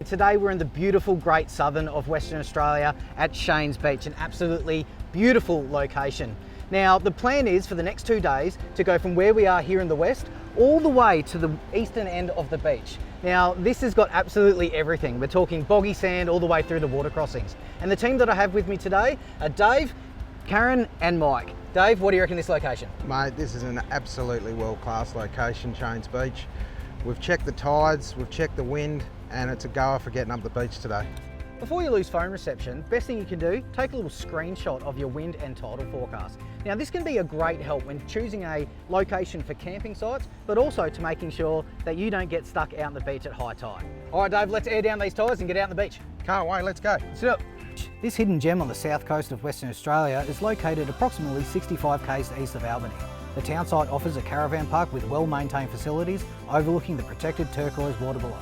Today we're in the beautiful Great Southern of Western Australia at Cheynes Beach, an absolutely beautiful location. Now the plan is for the next 2 days to go from where we are here in the west all the way to the eastern end of the beach. Now this has got absolutely everything. We're talking boggy sand all the way through to water crossings. And the team that I have with me today are Dave, Karen and Mike. Dave, what do you reckon of this location? Mate, this is an absolutely world-class location, Cheynes Beach. We've checked the tides, we've checked the wind, and it's a goer for getting up the beach today. Before you lose phone reception, best thing you can do, take a little screenshot of your wind and tidal forecast. Now this can be a great help when choosing a location for camping sites, but also to making sure that you don't get stuck out on the beach at high tide. All right Dave, let's air down these tyres and get out on the beach. Can't wait, let's go. Sit up. This hidden gem on the south coast of Western Australia is located approximately 65 k's east of Albany. The town site offers a caravan park with well-maintained facilities overlooking the protected turquoise water below.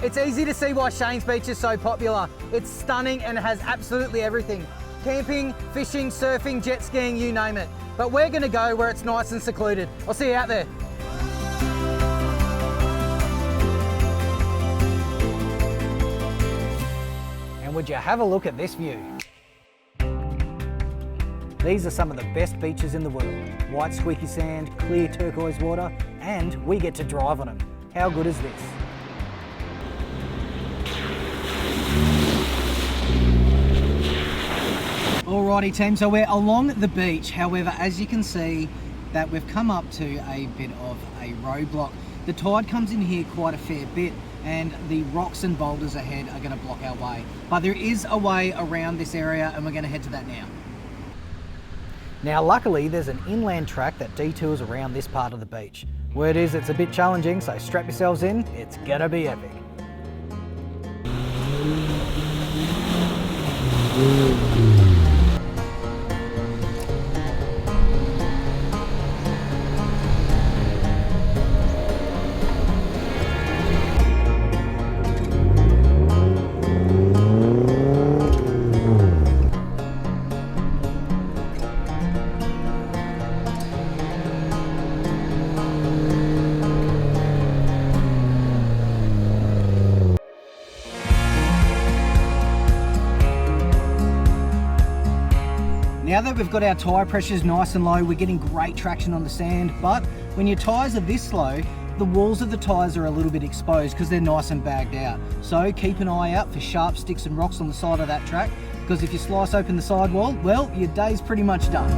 It's easy to see why Cheynes Beach is so popular. It's stunning and it has absolutely everything. Camping, fishing, surfing, jet skiing, you name it. But we're going to go where it's nice and secluded. I'll see you out there. And would you have a look at this view? These are some of the best beaches in the world. White squeaky sand, clear turquoise water, and we get to drive on them. How good is this? Alrighty team, so we're along the beach. However, as you can see that we've come up to a bit of a roadblock. The tide comes in here quite a fair bit and the rocks and boulders ahead are going to block our way. But there is a way around this area and we're going to head to that now. Now luckily there's an inland track that detours around this part of the beach. Word is it's a bit challenging, so strap yourselves in, it's gonna be epic. Now that we've got our tyre pressures nice and low, we're getting great traction on the sand, but when your tyres are this low, the walls of the tyres are a little bit exposed because they're nice and bagged out. So keep an eye out for sharp sticks and rocks on the side of that track, because if you slice open the sidewall, well, your day's pretty much done.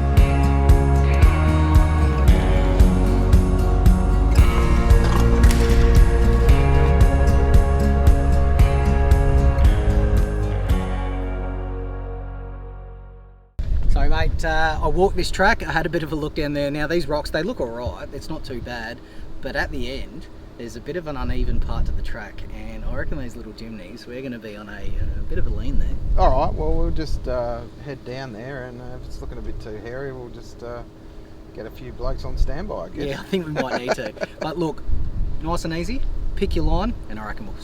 So mate, I walked this track, I had a bit of a look down there. Now these rocks, they look alright, it's not too bad, but at the end, there's a bit of an uneven part to the track, and I reckon these little chimneys, we're going to be on a bit of a lean there. Alright, well we'll just head down there, and if it's looking a bit too hairy, we'll just get a few blokes on standby, I guess. Yeah, I think we might need to. But look, nice and easy, pick your line, and I reckon we'll...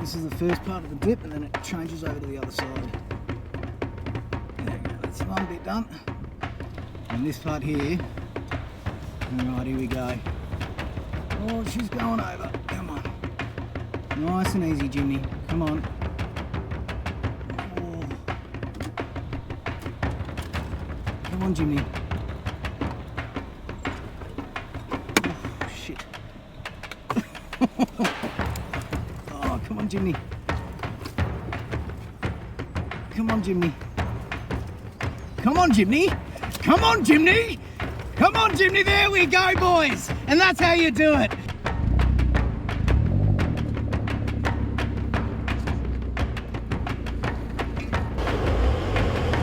This is the first part of the dip and then it changes over to the other side. There we go, that's one bit done. And this part here, alright, here we go. Oh, she's going over, come on. Nice and easy, Jimmy, come on. Oh. Come on, Jimmy. Oh, shit. Come on, Jimmy. Come on, Jimmy. Come on, Jimmy. Come on, Jimmy. Come on, Jimmy. There we go, boys. And that's how you do it.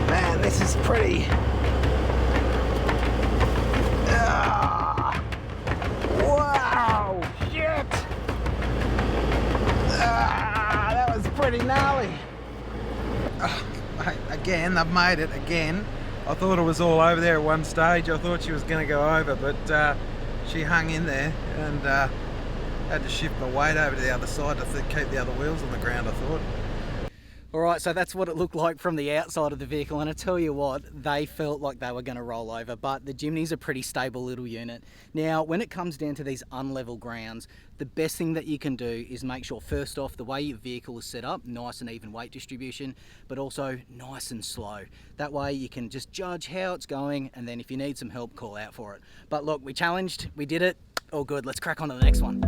Man, this is pretty. Wow. again. They've made it again. I thought it was all over there at one stage. I thought she was going to go over, but she hung in there and had to shift my weight over to the other side to keep the other wheels on the ground, I thought. All right, so that's what it looked like from the outside of the vehicle, and I tell you what, they felt like they were going to roll over, but the Jimny's a pretty stable little unit. Now, when it comes down to these unlevel grounds, the best thing that you can do is make sure, first off, the way your vehicle is set up, nice and even weight distribution, but also nice and slow. That way you can just judge how it's going, and then if you need some help, call out for it. But look, we challenged, we did it, all good. Let's crack on to the next one.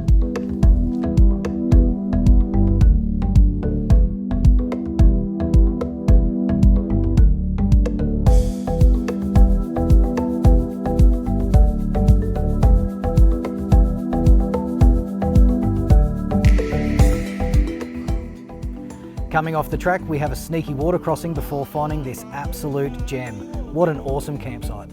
Coming off the track, we have a sneaky water crossing before finding this absolute gem. What an awesome campsite.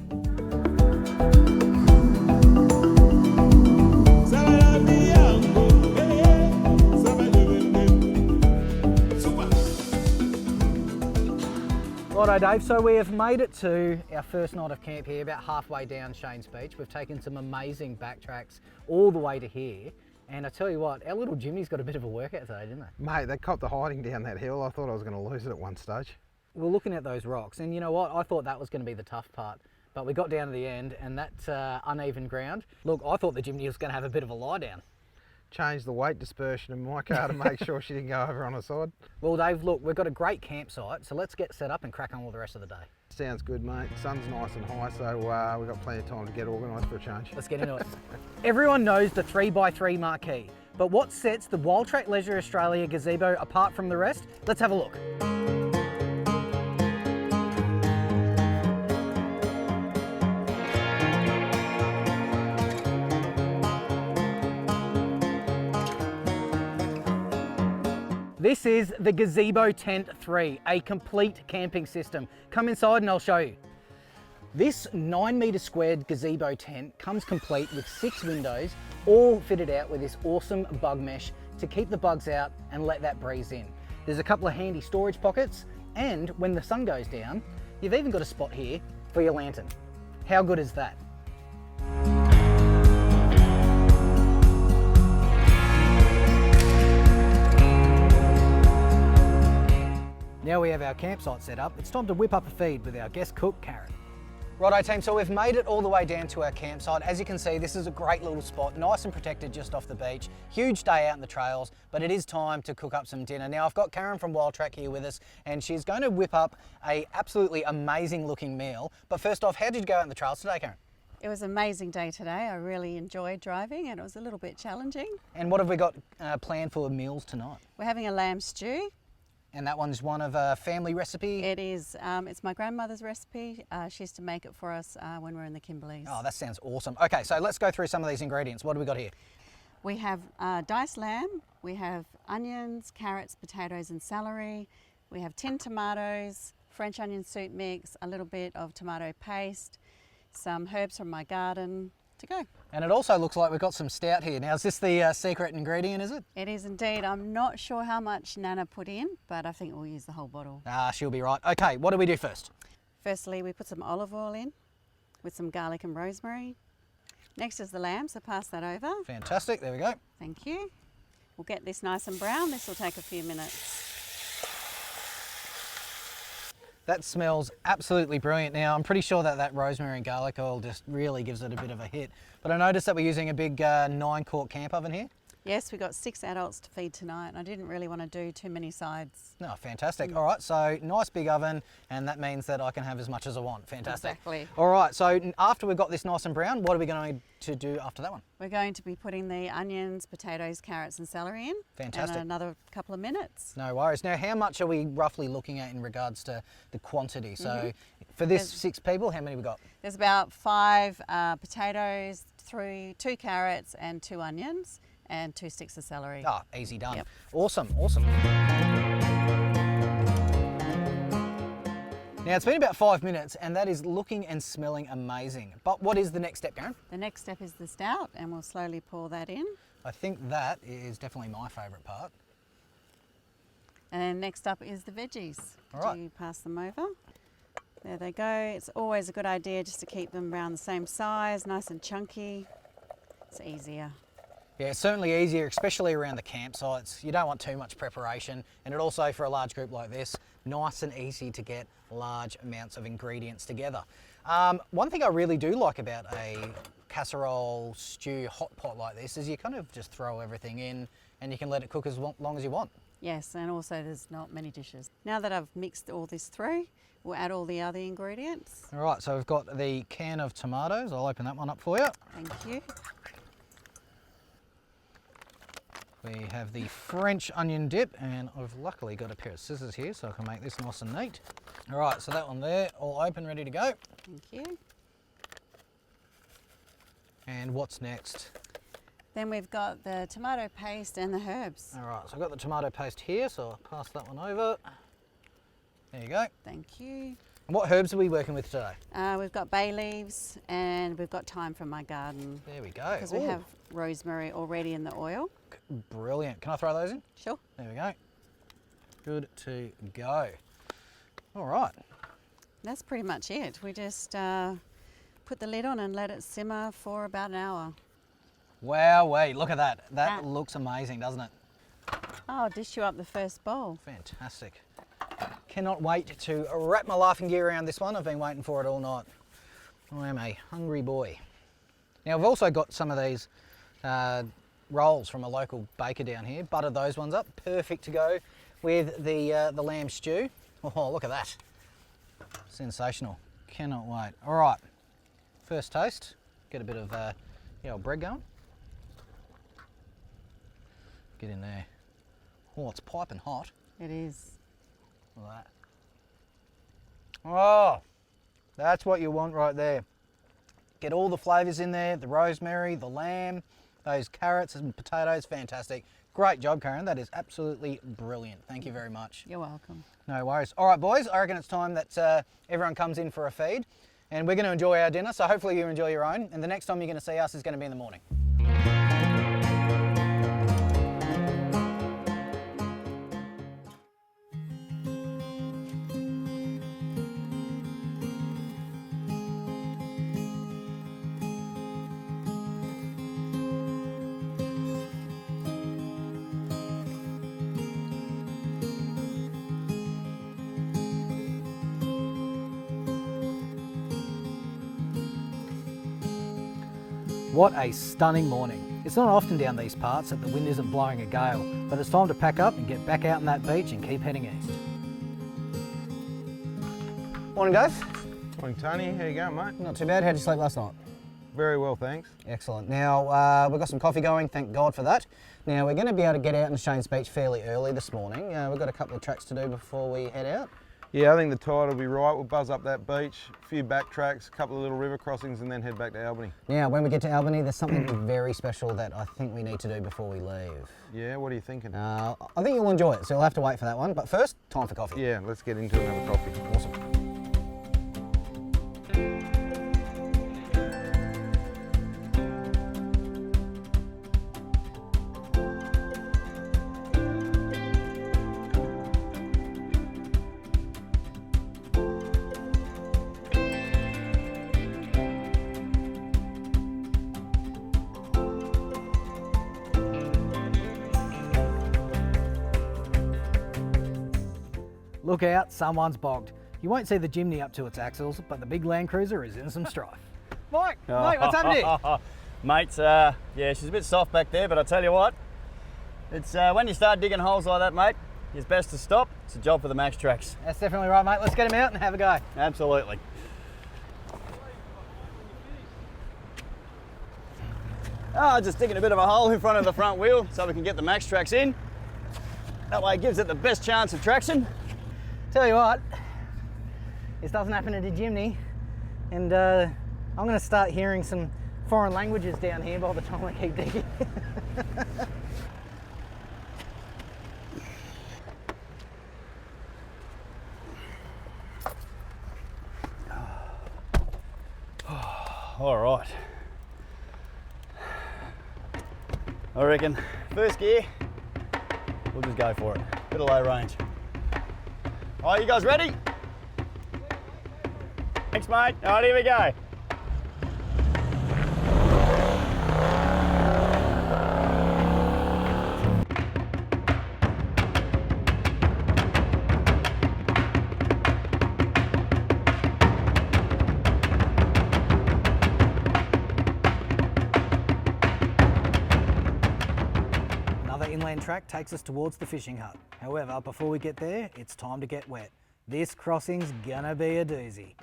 Righto Dave, so we have made it to our first night of camp here, about halfway down Cheynes Beach. We've taken some amazing backtracks all the way to here. And I tell you what, our little Jimmy's got a bit of a workout today, didn't they? Mate, they copped the hiding down that hill. I thought I was going to lose it at one stage. We're looking at those rocks, and you know what? I thought that was going to be the tough part. But we got down to the end, and that uneven ground. Look, I thought the Jimny was going to have a bit of a lie down. Changed the weight dispersion in my car to make sure she didn't go over on her side. Well, Dave, look, we've got a great campsite, so let's get set up and crack on with the rest of the day. Sounds good, mate. Sun's nice and high, so we've got plenty of time to get organised for a change. Let's get into it. Everyone knows the 3x3 marquee, but what sets the Wildtrak Leisure Australia gazebo apart from the rest? Let's have a look. This is the Gazebo Tent 3, a complete camping system. Come inside and I'll show you. This 9 metre squared gazebo tent comes complete with 6 windows, all fitted out with this awesome bug mesh to keep the bugs out and let that breeze in. There's a couple of handy storage pockets, and when the sun goes down, you've even got a spot here for your lantern. How good is that? Now we have our campsite set up, it's time to whip up a feed with our guest cook, Karen. Righto team, so we've made it all the way down to our campsite. As you can see, this is a great little spot, nice and protected just off the beach. Huge day out in the trails, but it is time to cook up some dinner. Now I've got Karen from Wildtrak here with us, and she's going to whip up a absolutely amazing looking meal. But first off, how did you go out in the trails today, Karen? It was an amazing day today. I really enjoyed driving, and it was a little bit challenging. And what have we got planned for meals tonight? We're having a lamb stew. And that one's one of a family recipe? It is. It's my grandmother's recipe. She used to make it for us when we were in the Kimberleys. Oh, that sounds awesome. Okay, so let's go through some of these ingredients. What do we got here? We have diced lamb. We have onions, carrots, potatoes and celery. We have tinned tomatoes, French onion soup mix, a little bit of tomato paste, some herbs from my garden to go. And it also looks like we've got some stout here. Now, is this the secret ingredient, is it? It is indeed. I'm not sure how much Nana put in, but I think we'll use the whole bottle. Ah, she'll be right. Okay, what do we do first? Firstly, we put some olive oil in with some garlic and rosemary. Next is the lamb, so pass that over. Fantastic, there we go. Thank you. We'll get this nice and brown. This will take a few minutes. That smells absolutely brilliant. Now, I'm pretty sure that rosemary and garlic oil just really gives it a bit of a hit. But I noticed that we're using a big 9-quart camp oven here. Yes, we've got 6 adults to feed tonight, and I didn't really want to do too many sides. No, fantastic. All right, so nice big oven, and that means that I can have as much as I want. Fantastic. Exactly. All right, so after we've got this nice and brown, what are we going to do after that one? We're going to be putting the onions, potatoes, carrots and celery in. Fantastic. In another couple of minutes. No worries. Now, how much are we roughly looking at in regards to the quantity? So for this 6 people, how many we got? There's about 5 potatoes, 2 carrots and 2 onions, and 2 sticks of celery. Oh, easy done. Yep. Awesome, awesome. Now it's been about 5 minutes and that is looking and smelling amazing. But what is the next step, Karen? The next step is the stout, and we'll slowly pour that in. I think that is definitely my favourite part. And then next up is the veggies. All right. Do you pass them over? There they go. It's always a good idea just to keep them around the same size, nice and chunky. It's easier. Yeah, it's certainly easier, especially around the campsites. You don't want too much preparation, and it also, for a large group like this, nice and easy to get large amounts of ingredients together. One thing I really do like about a casserole, stew, hot pot like this is you kind of just throw everything in and you can let it cook as long as you want. Yes, and also there's not many dishes. Now that I've mixed all this through, we'll add all the other ingredients. All right, so we've got the can of tomatoes. I'll open that one up for you. Thank you. We have the French onion dip, and I've luckily got a pair of scissors here so I can make this nice and neat. All right, so that one there, all open, ready to go. Thank you. And what's next? Then we've got the tomato paste and the herbs. All right, so I've got the tomato paste here, so I'll pass that one over. There you go. Thank you. And what herbs are we working with today? We've got bay leaves and we've got thyme from my garden. There we go. Because we Ooh, have rosemary already in the oil. brilliant. Can I throw those in? Sure. There we go. Good to go. All right. That's pretty much it. We just put the lid on and let it simmer for about an hour. Wowee, look at that. That Ah. looks amazing, doesn't it? I'll dish you up the first bowl. Fantastic. Cannot wait to wrap my laughing gear around this one. I've been waiting for it all night. I am a hungry boy. Now I've also got some of these rolls from a local baker down here. Buttered those ones up. Perfect to go with the lamb stew. Oh, look at that. Sensational. Cannot wait. All right. First taste. Get a bit of the old bread going. Get in there. Oh, it's piping hot. It is. Look at that. Oh, that's what you want right there. Get all the flavours in there, the rosemary, the lamb, those carrots and potatoes, fantastic. Great job, Karen. That is absolutely brilliant. Thank you very much. You're welcome. No worries. All right, boys, I reckon it's time that everyone comes in for a feed, and we're going to enjoy our dinner, so hopefully you enjoy your own, and the next time you're going to see us is going to be in the morning. What a stunning morning. It's not often down these parts that the wind isn't blowing a gale, but it's time to pack up and get back out on that beach and keep heading east. Morning, Dave. Morning, Tony. How you going, mate? Not too bad. How'd you sleep last night? Very well, thanks. Excellent. Now, we've got some coffee going, thank God for that. Now, we're going to be able to get out in Cheynes Beach fairly early this morning. We've got a couple of tracks to do before we head out. Yeah, I think the tide will be right. We'll buzz up that beach, a few back tracks, a couple of little river crossings, and then head back to Albany. Now, when we get to Albany, there's something very special that I think we need to do before we leave. Yeah, what are you thinking? I think you'll enjoy it, so you'll have to wait for that one. But first, time for coffee. Yeah, let's get into another coffee. Awesome. Look out, someone's bogged. You won't see the Jimny up to its axles, but the big Land Cruiser is in some strife. Mike, mate, what's happening here? Mate, yeah, she's a bit soft back there, but I tell you what, it's when you start digging holes like that, mate, it's best to stop. It's a job for the Max Tracks. That's definitely right, mate. Let's get him out and have a go. Absolutely. Just digging a bit of a hole in front of the front wheel so we can get the Max Tracks in. That way it gives it the best chance of traction. Tell you what, this doesn't happen at a Jimny, and I'm going to start hearing some foreign languages down here by the time I keep digging. All right. I reckon first gear, we'll just go for it. Bit of low range. All right, you guys ready? Thanks, mate. All right, here we go. Inland track takes us towards the fishing hut. However, before we get there, it's time to get wet. This crossing's gonna be a doozy.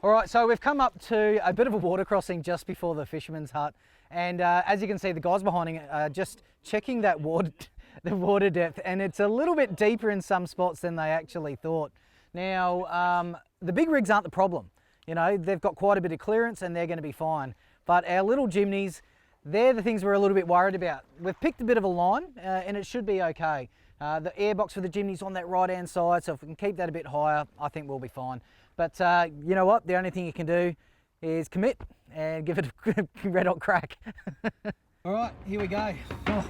All right, so we've come up to a bit of a water crossing just before the fisherman's hut. And as you can see, the guys behind it are just checking that the water depth, and it's a little bit deeper in some spots than they actually thought. Now, the big rigs aren't the problem. You know, they've got quite a bit of clearance and they're gonna be fine. But our little Jimneys, they're the things we're a little bit worried about. We've picked a bit of a line and it should be okay. The airbox for the Jimneys on that right hand side, so if we can keep that a bit higher, I think we'll be fine. But you know what, the only thing you can do is commit and give it a red hot crack. All right, here we go. Oh.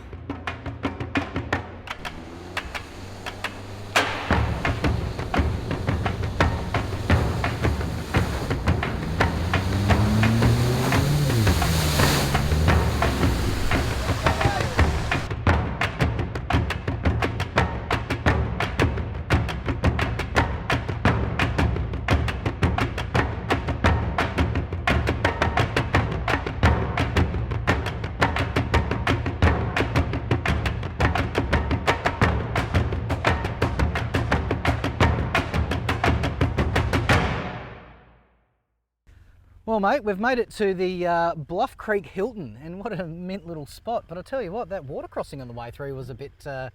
Well, mate, we've made it to the Bluff Creek Hilton, and what a mint little spot. But I tell you what, that water crossing on the way through was a bit how's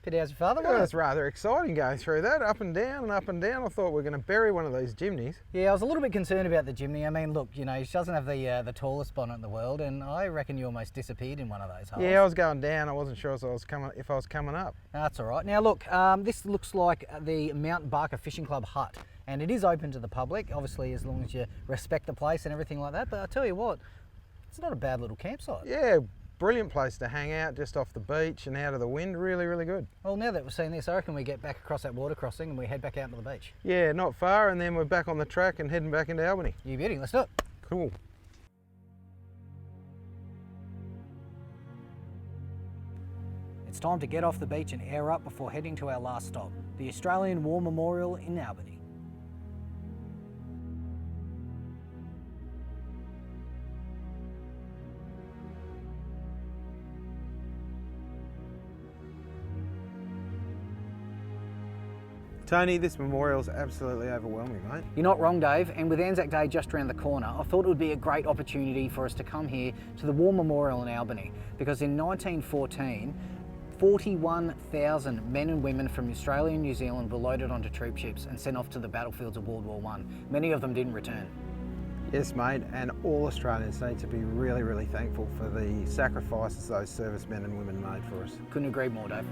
your father? Yeah, it was rather exciting going through that, up and down and up and down. I thought we were going to bury one of these Jimneys. Yeah, I was a little bit concerned about the Jimney. I mean, look, you know, she doesn't have the tallest bonnet in the world, and I reckon you almost disappeared in one of those holes. Yeah, I was going down. I wasn't sure if I was coming up. That's all right. Now, look, this looks like the Mount Barker Fishing Club hut. And it is open to the public, obviously, as long as you respect the place and everything like that. But I tell you what, it's not a bad little campsite. Yeah, brilliant place to hang out, just off the beach and out of the wind. Really, really good. Well, now that we've seen this, I reckon we get back across that water crossing and we head back out to the beach. Yeah, not far, and then we're back on the track and heading back into Albany. You beauty, let's do it. Cool. It's time to get off the beach and air up before heading to our last stop, the Australian War Memorial in Albany. Tony, this memorial's absolutely overwhelming, mate. You're not wrong, Dave, and with Anzac Day just around the corner, I thought it would be a great opportunity for us to come here to the War Memorial in Albany, because in 1914, 41,000 men and women from Australia and New Zealand were loaded onto troop ships and sent off to the battlefields of World War I. Many of them didn't return. Yes, mate, and all Australians need to be really, really thankful for the sacrifices those servicemen and women made for us. Couldn't agree more, Dave.